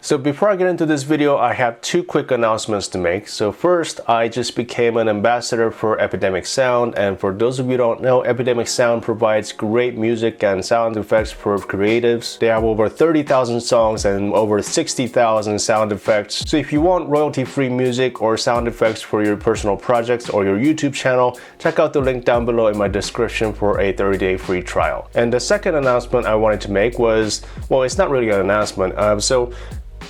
So before I get into this video, I have two quick announcements to make. So first, I just became an ambassador for Epidemic Sound, and for those of you who don't know, Epidemic Sound provides great music and sound effects for creatives. They have over 30,000 songs and over 60,000 sound effects. So if you want royalty-free music or sound effects for your personal projects or your YouTube channel, check out the link down below in my description for a 30-day free trial. And the second announcement I wanted to make was, well, it's not really an announcement.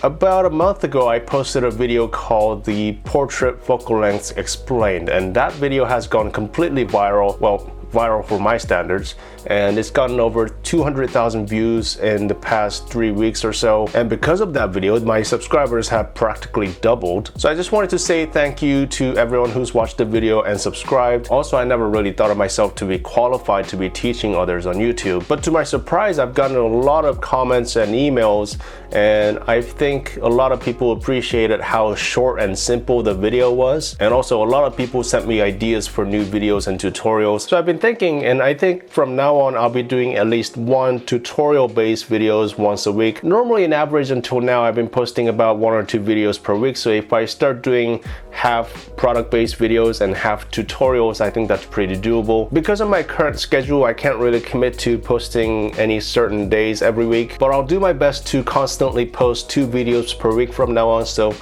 About a month ago, I posted a video called the Portrait Focal Lengths Explained, and that video has gone completely viral. Well, viral for my standards, and it's gotten over 200,000 views in the past 3 weeks or so. And because of that video, my subscribers have practically doubled. So I just wanted to say thank you to everyone who's watched the video and subscribed. Also, I never really thought of myself to be qualified to be teaching others on YouTube, but to my surprise, I've gotten a lot of comments and emails, and I think a lot of people appreciated how short and simple the video was. And also a lot of people sent me ideas for new videos and tutorials. So I've been thinking, and I think from now on I'll be doing at least one tutorial based videos once a week. Normally, in average until now, I've been posting about 1 or 2 videos per week. So if I start doing half product based videos and half tutorials, I think that's pretty doable. Because of my current schedule, I can't really commit to posting any certain days every week, but I'll do my best to constantly post 2 videos per week from now on. So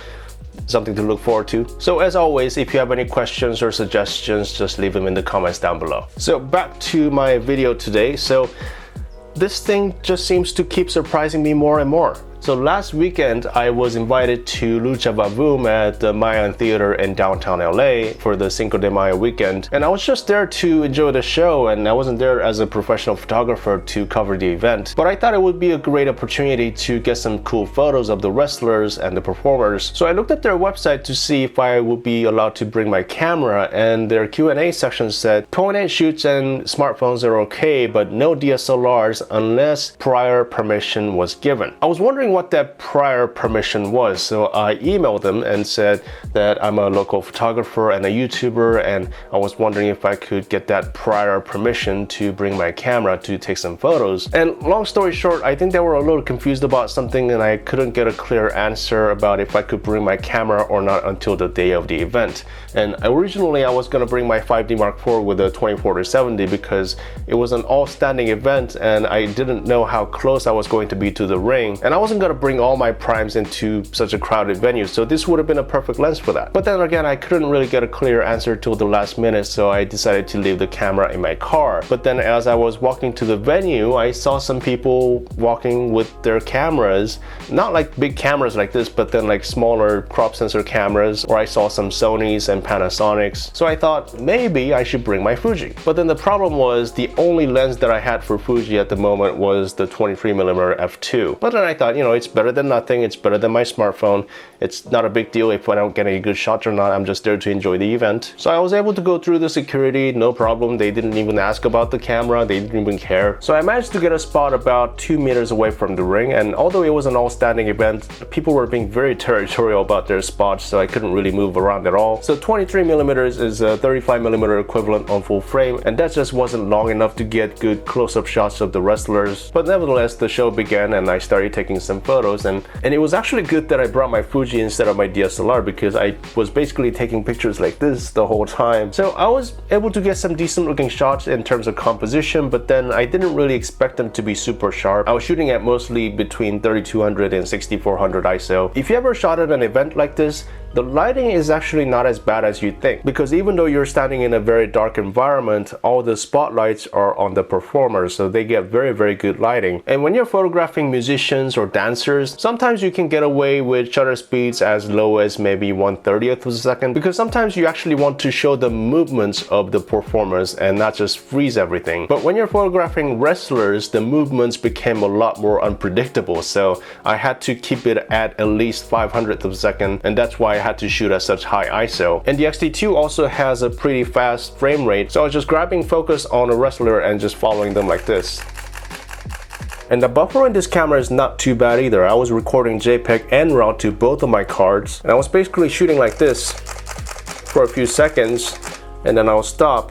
something to look forward to. So as always, if you have any questions or suggestions, just leave them in the comments down below. So back to my video today. So this thing just seems to keep surprising me more and more. So last weekend, I was invited to Lucha Vavoom at the Mayan Theater in downtown LA for the Cinco de Mayo weekend. And I was just there to enjoy the show, and I wasn't there as a professional photographer to cover the event. But I thought it would be a great opportunity to get some cool photos of the wrestlers and the performers. So I looked at their website to see if I would be allowed to bring my camera, and their Q&A section said point-and shoots and smartphones are okay, but no DSLRs unless prior permission was given. I was wondering what that prior permission was, so I emailed them and said that I'm a local photographer and a YouTuber, and I was wondering if I could get that prior permission to bring my camera to take some photos. And long story short, I think they were a little confused about something, and I couldn't get a clear answer about if I could bring my camera or not until the day of the event. And originally I was going to bring my 5D Mark IV with a 24-70 because it was an all-standing event and I didn't know how close I was going to be to the ring, and I wasn't going to bring all my primes into such a crowded venue, so this would have been a perfect lens for that. But then again, I couldn't really get a clear answer till the last minute, so I decided to leave the camera in my car. But then as I was walking to the venue, I saw some people walking with their cameras, not like big cameras like this, but then like smaller crop sensor cameras, or I saw some Sonys and Panasonics. So I thought maybe I should bring my Fuji. But then the problem was the only lens that I had for Fuji at the moment was the 23mm f2. But then I thought, you know, it's better than nothing. It's better than my smartphone. It's not a big deal if I don't get any good shots or not. I'm just there to enjoy the event. So I was able to go through the security, no problem. They didn't even ask about the camera. They didn't even care. So I managed to get a spot about 2 meters away from the ring. And although it was an all-standing event, people were being very territorial about their spots, so I couldn't really move around at all. So 23mm is a 35mm equivalent on full frame, and that just wasn't long enough to get good close-up shots of the wrestlers. But nevertheless, the show began and I started taking some photos, and it was actually good that I brought my Fuji instead of my DSLR, because I was basically taking pictures like this the whole time. So I was able to get some decent looking shots in terms of composition, but then I didn't really expect them to be super sharp. I was shooting at mostly between 3200 and 6400 ISO. If you ever shot at an event like this, the lighting is actually not as bad as you'd think, because even though you're standing in a very dark environment, all the spotlights are on the performers, so they get very, very good lighting. And when you're photographing musicians or dancers, sometimes you can get away with shutter speeds as low as maybe 1/30th of a second, because sometimes you actually want to show the movements of the performers and not just freeze everything. But when you're photographing wrestlers, the movements became a lot more unpredictable, so I had to keep it at least 500th of a second, and that's why I had to shoot at such high ISO. And the X-T2 also has a pretty fast frame rate, so I was just grabbing focus on a wrestler and just following them like this. And the buffer in this camera is not too bad either. I was recording JPEG and RAW to both of my cards, and I was basically shooting like this for a few seconds, and then I'll stop,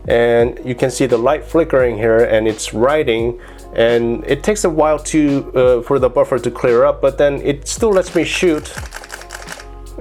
and you can see the light flickering here, and it's writing, and it takes a while to for the buffer to clear up, but then it still lets me shoot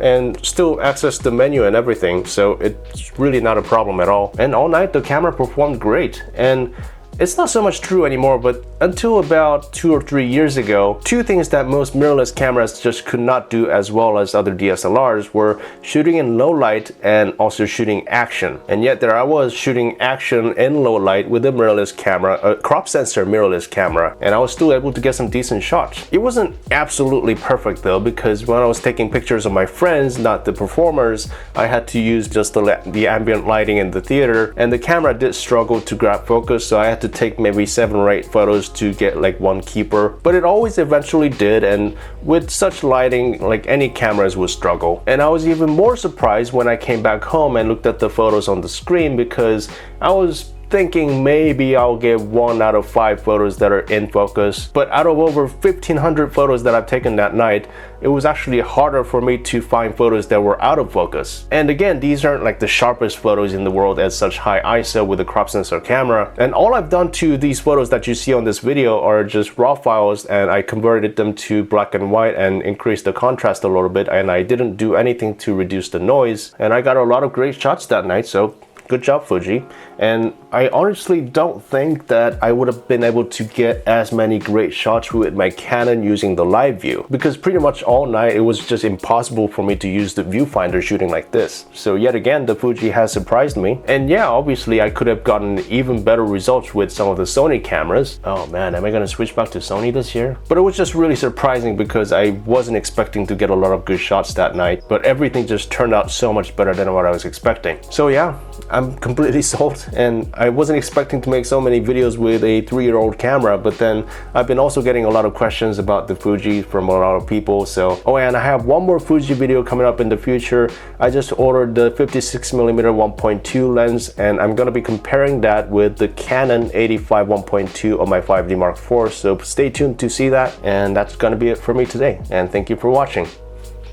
and still access the menu and everything, so it's really not a problem at all. And all night the camera performed great, and it's not so much true anymore, but until about 2 or 3 years ago, two things that most mirrorless cameras just could not do as well as other DSLRs were shooting in low light and also shooting action. And yet there I was shooting action in low light with a mirrorless camera, a crop sensor mirrorless camera, and I was still able to get some decent shots. It wasn't absolutely perfect though, because when I was taking pictures of my friends, not the performers, I had to use just the ambient lighting in the theater, and the camera did struggle to grab focus, so I had to take maybe 7 or 8 photos to get like one keeper, but it always eventually did, and with such lighting, like any cameras would struggle. And I was even more surprised when I came back home and looked at the photos on the screen, because I was thinking maybe I'll get 1 out of 5 photos that are in focus, but out of over 1,500 photos that I've taken that night, it was actually harder for me to find photos that were out of focus. And again, these aren't like the sharpest photos in the world at such high ISO with a crop sensor camera, and all I've done to these photos that you see on this video are just raw files, and I converted them to black and white and increased the contrast a little bit, and I didn't do anything to reduce the noise, and I got a lot of great shots that night, so good job, Fuji. And I honestly don't think that I would have been able to get as many great shots with my Canon using the live view, because pretty much all night it was just impossible for me to use the viewfinder shooting like this. So yet again, the Fuji has surprised me. And yeah, obviously I could have gotten even better results with some of the Sony cameras. Oh man, am I gonna switch back to Sony this year? But it was just really surprising because I wasn't expecting to get a lot of good shots that night, but everything just turned out so much better than what I was expecting. So yeah, I'm completely sold, and I wasn't expecting to make so many videos with a 3-year-old camera, but then I've been also getting a lot of questions about the Fuji from a lot of people. So, oh, and I have one more Fuji video coming up in the future. I just ordered the 56mm 1.2 lens, and I'm going to be comparing that with the Canon 85 1.2 on my 5D Mark IV, so stay tuned to see that. And that's going to be it for me today, and thank you for watching.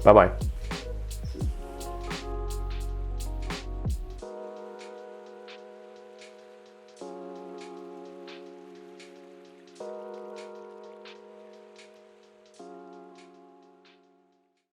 Bye bye.